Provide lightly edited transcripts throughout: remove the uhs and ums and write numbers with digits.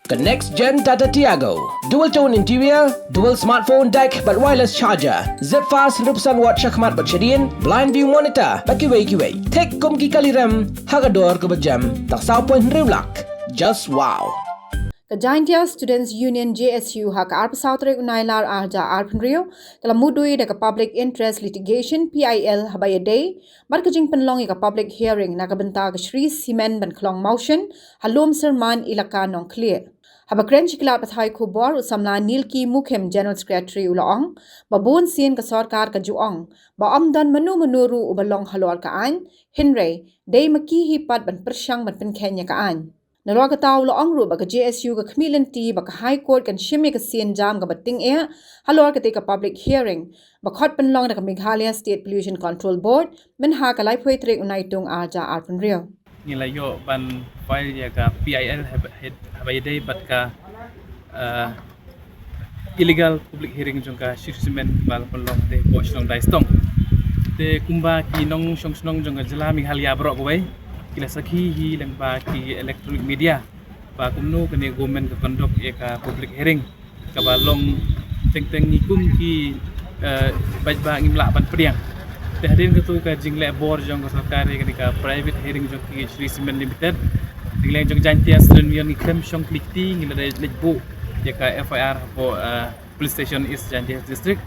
The next gen Tata Tiago. Dual tone interior, dual smartphone deck but wireless charger. Zip fast 100% watt syakmat bercedian, blind view monitor, bagi kiwai. Tek kum ki kaliram, hagador ke berjam, tak saupun rewlak. Just wow. Kajainia Students Union JSU hak arpasautre unailar arja arpenrio kala mudui de public interest litigation PIL habayade bar kajing penlong ka public hearing na kabenta ka Shri Cement ban klong motion halom serman ilaka nong clear habakren chikla pathai khubor usamla nilki mukhem general secretary ulaong ba Bunsien ka Sorkar ka juong ba amdan manu menuru ubalong halor ka an Hynrei dei maki hipat ban persyang ban Pynkheiñ ka an Nalwa ka tao loong ru baka JSU ka kamilanti baka High Court kan shimi ka sian jam ka bating halor ka ka public hearing bakot penlong na ka Meghalaya State Pollution Control Board menha ka lai phuai trek unaitung arja arpenrio Nilayo ban file ya ka PIL habayday bat ka illegal public hearing jong ka shipment bal penlong te ko Shillong daistong te kumba ki nong song jong ka jala Meghalaya bro ko bai kila sakhi hi lang ba ki electronic media ba kumno kani government ka conduct ka public hearing ka balong teng ni kum ki bajba ngimla ban priang te hadin ka tu ka jingle board jong ka Sorkar ka ka private hearing jong ki Shri Cement limited dingleng jong Atiar million ni krem shong klikti ngila lejbu ka FIR po police station East Jantia district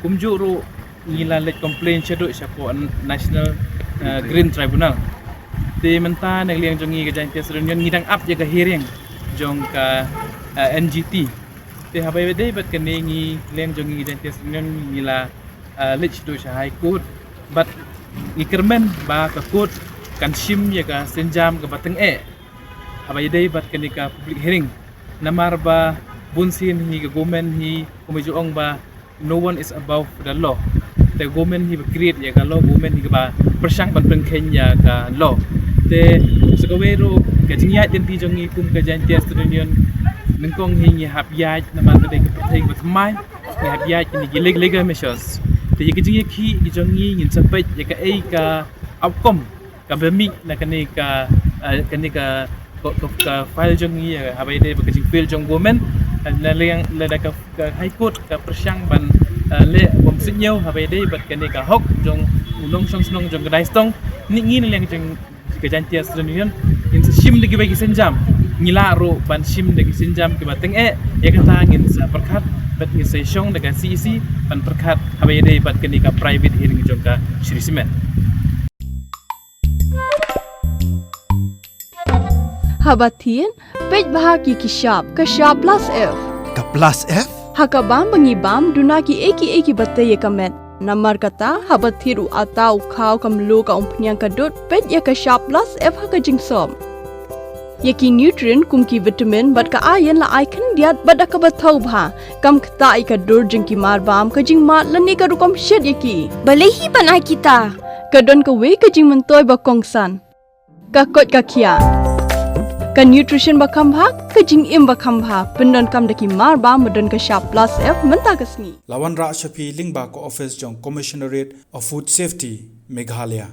kumjuru ngila lej complaint chedo siya po National Green Tribunal Di menta nang liang jongi ka Jantia Serunion ngidang up jaga hearing jong ka NGT. Di habai bede bat kani ngi liang jongi ka Jantia Serunion ngila lich do sa High Court but ngikermen ba ka court kan shim jaga senjam ka bateng habai bede bat kani ka public hearing namar ba Bunsien hi ka government hi kumijuong ba no one is above the law. The government hi ba create jaga law government hi ba persyang ban Pynkheiñ ka law. Te segawero kajingyat janti jongi kum ka Jantia Student nengkong hingi habyat nama kadai ka pathai ka thamai ni habyat ni legal measures te kajingya ki jongi ngin sampai ka ka outcome ka bemi na kani ka file jongi habai dei ba kajing file jong government na liang la ka High Court ka persyang ban le bom sinyau habai dei bat kani ka hok jong unong song jong ka daistong ni ngin liang jong ka Jantia Student in shim de bagi senjam ngilaro ban shim de senjam ke bateng ya kata ngin sa perkat bat ngi sesong de CEC ban perkat habai dei bat kani ka private hearing jong ka Shri Cement Habatin pej bahagi ki shop ka shop plus F ka plus F hakabam bangibam dunaki eki batte kamet Namar kata habat thiru atau kau kamlu ka umpnyang kadut pet ya ka shop plus F ka jingsom. Yaki nutrient kumki vitamin bat ka iron la icon diat bat ka bathau bha kam kata ai ka dur jingki mar bam ka jing mat lani ka rukom shed yaki. Balehi panai kita. Ka don ka we ka jing mentoy ba kongsan. Ka kot ka kia. Ka nutrition ba khambha ka jing im ba khambha pendon kam daki mar ba modon ka shop plus F menta kasni Lawan Ra Shafi Lingba ko office jong Commissionerate of Food Safety Meghalaya